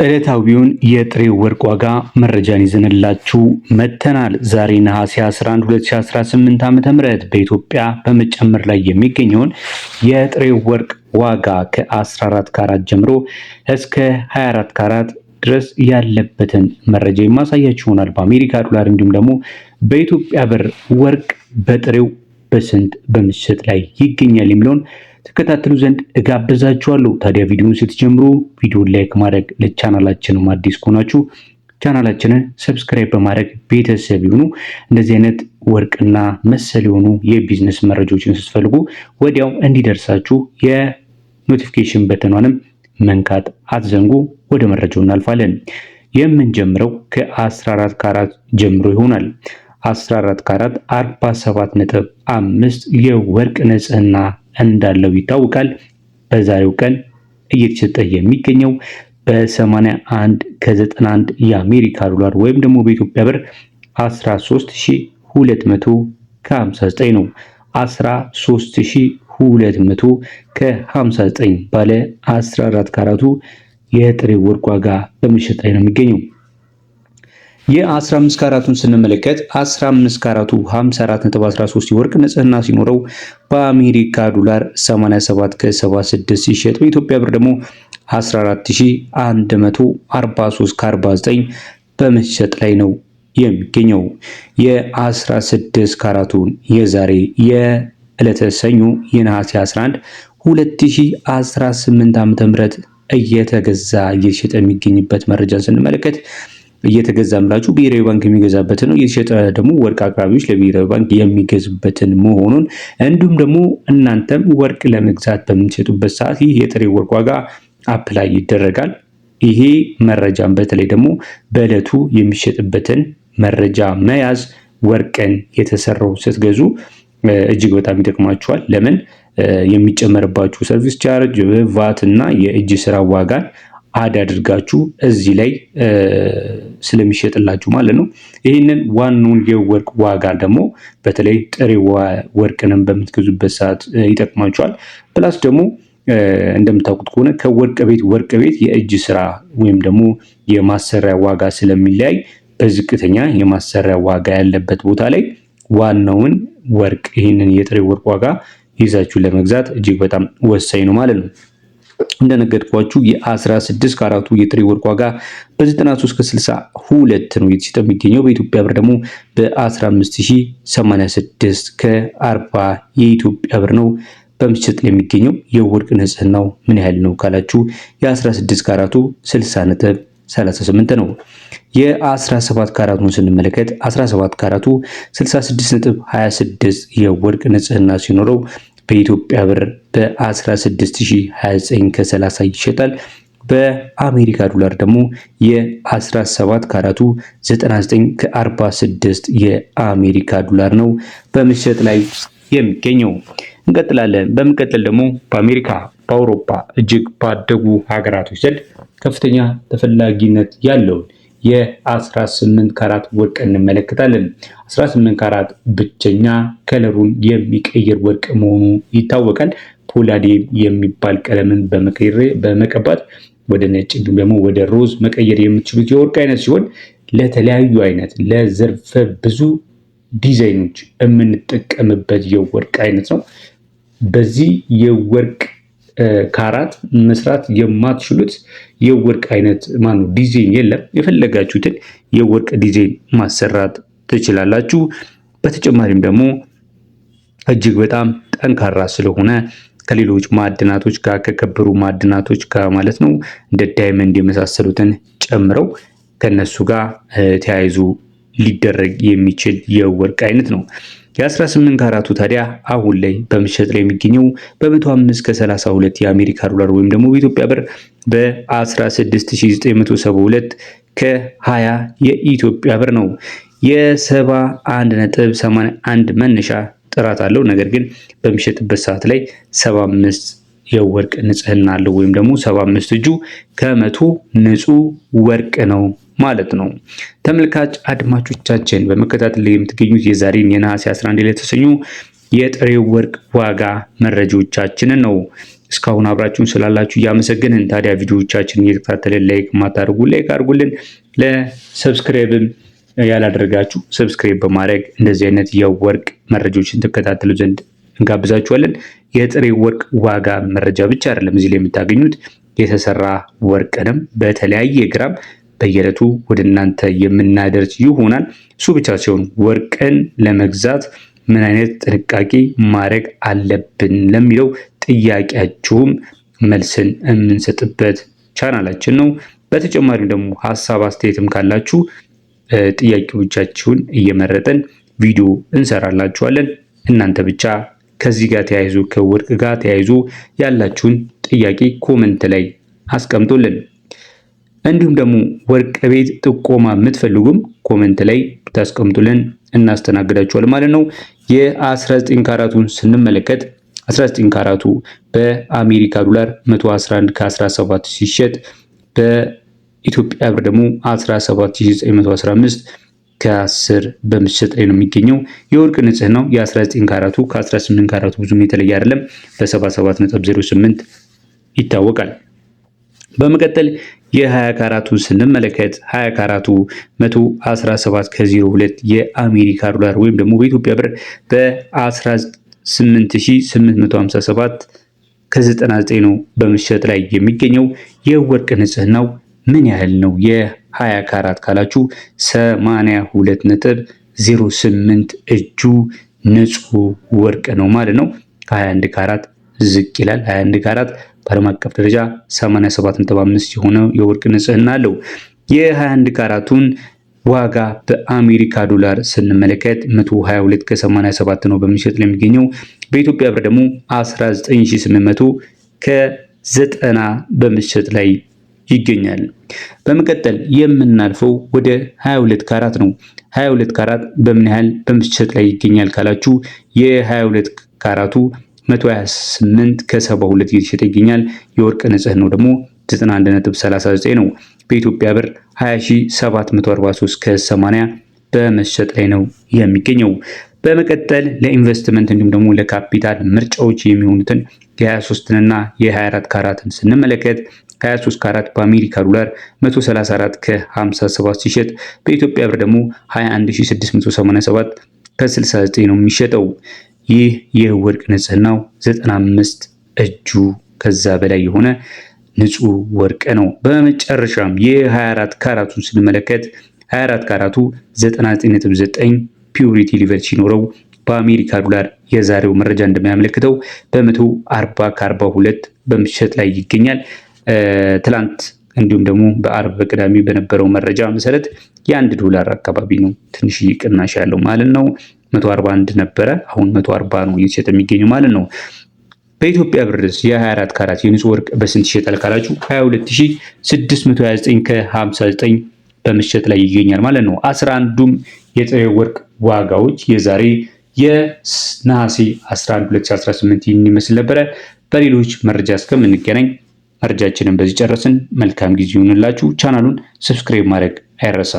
ዕለታዊውን የጥሬ ወርቅ ዋጋ መረጃን ይዘንላችሁ መጥተናል። ዛሬ ነሐሴ 11 2018 ዓ.ም በኢትዮጵያ በመጨመር ላይ የሚገኘውን የጥሬ ወርቅ ዋጋ ከ14 ካራት ጀምሮ እስከ 24 ካራት ድረስ ያለበትን መረጃ የማሳያችሁ ይሆናል። በአሜሪካ ዶላር እንዲሁም ደግሞ በኢትዮጵያ ብር ወርቅ በጥሬው በስንት በመሸጥ ላይ ይገኛል የሚለውን ተከታተሉ ዘንድ እጋብዛችኋለሁ። ታዲያ ቪዲዮውን ስትጀምሩ ቪዲዮን ላይክ ማድረግ፣ ለቻናላችንም አዲስ ከሆናችሁ ቻናላችንን ሰብስክራይብ በማድረግ ቤተሰብ ይሁኑ። እንደዚህ አይነት ወርቅና መሰል የሆኑ የቢዝነስ መረጃዎችን ስትፈልጉ ወዲያው እንዲደርሳችሁ የኖቲፊኬሽን በተኗንም መንካት አትዘንጉ። ወደ መረጃው እናልፋለን። የምንጀምረው ከ14 ካራት ጀምሮ ይሆናል። 14 ካራት 47.5 የወርቅ ንጽህና እንዳለው ይታወቃል። በዛሬው ቀን እየተሸጠ የሚገኘው በ81 ከ91 የአሜሪካ ዶላር ወይም ደግሞ በኢትዮጵያ ብር 13259 ነው። 13259 ባለ 14 ካራቱ የጥሬ ወርቅ ዋጋ በመሸጥ ላይ ነው የሚገኘው። የ15 ካራቱን ስንመለከት 15 ካራቱ 54.13 የወርቅ ንጽህና ሲኖረው በአሜሪካ ዶላር 87 ከ76 ሲሸጥ በኢትዮጵያ ብር ደግሞ 14143 ከ49 በመሸጥ ላይ ነው የሚገኘው። የ16 ካራቱን የዛሬ የዕለተ ሰኞ የነሐሴ 11 2018 ዓ.ም እየተገዛ እየተሸጠ የሚገኝበት መረጃ ስንመለከት እየተገዛ ምላችሁ ብሔራዊ ባንክ የሚገዛበት ነው። እየተሸጠ ደግሞ ወርቅ አቅራቢዎች ለብሔራዊ ባንክ የሚገዙበትን መሆኑን እንዲሁም ደግሞ እናንተም ወርቅ ለመግዛት በምትሸጡበት ሰዓት ይህ የጥሬ ወርቅ ዋጋ አፕላይ ይደረጋል። ይሄ መረጃን በተለይ ደግሞ በዕለቱ የሚሸጥበትን መረጃ መያዝ ወርቅን የተሰራው ስትገዙ እጅግ በጣም ይጠቅማችኋል። ለምን የሚጨመርባችሁ ሰርቪስ ቻርጅ፣ ቫት እና የእጅ ስራ ዋጋን አድ አድርጋችሁ እዚህ ላይ ስለሚሸጥላችሁ ማለት ነው። ይህንን ዋናውን የወርቅ ዋጋ ደግሞ በተለይ ጥሬ ወርቅንም በምትገዙበት ሰዓት ይጠቅማችኋል። ፕላስ ደግሞ እንደምታውቁት ከሆነ ከወርቅ ቤት ወርቅ ቤት የእጅ ስራ ወይም ደግሞ የማሰሪያ ዋጋ ስለሚለያይ በዝቅተኛ የማሰሪያ ዋጋ ያለበት ቦታ ላይ ዋናውን ወርቅ ይህንን የጥሬ ወርቅ ዋጋ ይዛችሁ ለመግዛት እጅግ በጣም ወሳኝ ነው ማለት ነው። እንደነገርኳችሁ የ16 ካራቱ የጥሬ ወርቅ ዋጋ በ93 ከ62 ነው እየተሸጠ የሚገኘው። በኢትዮጵያ ብር ደግሞ በ15086 ከ40 የኢትዮጵያ ብር ነው በመሸጥ ላይ የሚገኘው። የወርቅ ንጽህናው ምን ያህል ነው ካላችሁ የ16 ካራቱ 60.38 ነው። የ17 ካራቱን ስንመለከት 17 ካራቱ 66.26 የወርቅ ንጽህና ሲኖረው በኢትዮጵያ ብር በ16029 ከ30 ይሸጣል። በአሜሪካ ዶላር ደግሞ የ17 ካራቱ 99 ከ46 የአሜሪካ ዶላር ነው በመሸጥ ላይ የሚገኘው። እንቀጥላለን። በመቀጠል ደግሞ በአሜሪካ በአውሮፓ እጅግ ባደጉ ሀገራቶች ዘንድ ከፍተኛ ተፈላጊነት ያለውን የ18 ካራት ወርቅ እንመለከታለን። 18 ካራት ብቸኛ ከለሩን የሚቀይር ወርቅ መሆኑ ይታወቃል። ፖላዲየም የሚባል ቀለምን በመቀባት ወደ ነጭ እንዲሁም ደግሞ ወደ ሮዝ መቀየር የምትችሉት የወርቅ አይነት ሲሆን ለተለያዩ አይነት ለዘርፈ ብዙ ዲዛይኖች የምንጠቀምበት የወርቅ አይነት ነው። በዚህ የወርቅ ካራት መስራት የማትችሉት የወርቅ አይነት ማነው ዲዛይን የለም። የፈለጋችሁትን የወርቅ ዲዛይን ማሰራት ትችላላችሁ። በተጨማሪም ደግሞ እጅግ በጣም ጠንካራ ስለሆነ ከሌሎች ማዕድናቶች ጋር ከከበሩ ማዕድናቶች ጋር ማለት ነው እንደ ዳይመንድ የመሳሰሉትን ጨምረው ከነሱ ጋር ተያይዞ ሊደረግ የሚችል የወርቅ አይነት ነው። የ18 ካራቱ ታዲያ አሁን ላይ በመሸጥ ላይ የሚገኘው በ105 ከ32 የአሜሪካ ዶላር ወይም ደግሞ በኢትዮጵያ ብር በ16972 ከ20 የኢትዮጵያ ብር ነው። የ71.81 መነሻ ጥራት አለው። ነገር ግን በሚሸጥበት ሰዓት ላይ 75 የወርቅ ንጽህና አለው ወይም ደግሞ 75 እጁ ከመቶ ንጹህ ወርቅ ነው ማለት ነው። ተመልካች አድማጮቻችን በመከታተል ላይ የምትገኙት የዛሬን የነሐሴ 11 ላይ የተሰኙ የጥሬ ወርቅ ዋጋ መረጃዎቻችንን ነው። እስካሁን አብራችሁን ስላላችሁ እያመሰገንን ታዲያ ቪዲዮዎቻችንን እየተከታተልን ላይክ ማታደርጉ ላይክ አድርጉልን። ለሰብስክራይብም ያላደረጋችሁ ሰብስክራይብ በማድረግ እንደዚህ አይነት የወርቅ መረጃዎችን ትከታተሉ ዘንድ እንጋብዛችኋለን። የጥሬ ወርቅ ዋጋ መረጃ ብቻ አይደለም እዚህ ላይ የምታገኙት የተሰራ ወርቅንም በተለያየ ግራም በየዕለቱ ወደ እናንተ የምናደርስ ይሆናል። እሱ ብቻ ሲሆን ወርቅን ለመግዛት ምን አይነት ጥንቃቄ ማድረግ አለብን ለሚለው ጥያቄያችሁም መልስን የምንሰጥበት ቻናላችን ነው። በተጨማሪም ደግሞ ሀሳብ አስተያየትም ካላችሁ ጥያቄዎቻችሁን እየመረጠን ቪዲዮ እንሰራላችኋለን። እናንተ ብቻ ከዚህ ጋር ተያይዞ ከወርቅ ጋር ተያይዞ ያላችሁን ጥያቄ ኮመንት ላይ አስቀምጡልን። እንዲሁም ደግሞ ወርቅ ቤት ጥቆማ የምትፈልጉም ኮመንት ላይ ብታስቀምጡልን እናስተናግዳችኋለን ማለት ነው። የ19 ካራቱን ስንመለከት 19 ካራቱ በአሜሪካ ዶላር 111 ከ17 ሲሸጥ በኢትዮጵያ ብር ደግሞ 17915 ከ10 በመሸጥ ላይ ነው የሚገኘው። የወርቅ ንጽህናው የ19 ካራቱ ከ18 ካራቱ ብዙም የተለየ አይደለም፣ በ77.08 ይታወቃል። በመቀጠል የ20 ካራቱ ስንመለከት 20 ካራቱ 117 ከ02 የአሜሪካ ዶላር ወይም ደግሞ በኢትዮጵያ ብር በ18857 ከ99 ነው በመሸጥ ላይ የሚገኘው። የወርቅ ንጽህናው ምን ያህል ነው? የ20 ካራት ካላችሁ 82.08 እጁ ንጹህ ወርቅ ነው ማለት ነው። ከ21 ካራት ዝቅ ይላል። 21 ካራት በዓለም አቀፍ ደረጃ 87.5 የሆነ የወርቅ ንጽህና አለው። የ21 ካራቱን ዋጋ በአሜሪካ ዶላር ስንመለከት 122 ከ87 ነው በመሸጥ ላይ የሚገኘው። በኢትዮጵያ ብር ደግሞ 19800 ከ90 በመሸጥ ላይ ይገኛል። በመቀጠል የምናልፈው ወደ 22 ካራት ነው። 22 ካራት በምን ያህል በመሸጥ ላይ ይገኛል ካላችሁ የ22 ካራቱ 128 ከ72 እየተሸጠ ይገኛል። የወርቅ ንጽህናው ደግሞ 91.39 ነው። በኢትዮጵያ ብር 20743 ከ80 በመሸጥ ላይ ነው የሚገኘው። በመቀጠል ለኢንቨስትመንት እንዲሁም ደግሞ ለካፒታል ምርጫዎች የሚሆኑትን የ23 እና የ24 ካራትን ስንመለከት 23 ካራት በአሜሪካ ዶላር 134 ከ57 ሲሸጥ በኢትዮጵያ ብር ደግሞ 21687 ከ69 ነው የሚሸጠው። ይህ የወርቅ ንጽህናው 95 እጁ ከዛ በላይ የሆነ ንጹህ ወርቅ ነው። በመጨረሻም የ24 ካራቱን ስንመለከት 24 ካራቱ 99.9 ፒዩሪቲ ሊቨል ሲኖረው በአሜሪካ ዶላር የዛሬው መረጃ እንደሚያመለክተው በ140 ከ42 በመሸጥ ላይ ይገኛል። ትላንት እንዲሁም ደግሞ በአርብ በቅዳሜ በነበረው መረጃ መሰረት የ1 ዶላር አካባቢ ነው ትንሽ ቅናሽ ያለው ማለት ነው። 141 ነበረ፣ አሁን 140 ነው እየተሸጠ የሚገኘው ማለት ነው። በኢትዮጵያ ብርስ የ24 ካራት የንጹህ ወርቅ በስንት ይሸጣል ካላችሁ 22629 ከ59 በመሸጥ ላይ ይገኛል ማለት ነው። 11ዱም የጥሬ ወርቅ ዋጋዎች የዛሬ የነሐሴ 11 2018 ይህን ይመስል ነበረ። በሌሎች መረጃ እስከምንገናኝ መረጃችንን በዚህ ጨረስን። መልካም ጊዜ ይሁንላችሁ። ቻናሉን ሰብስክራይብ ማድረግ አይረሳ።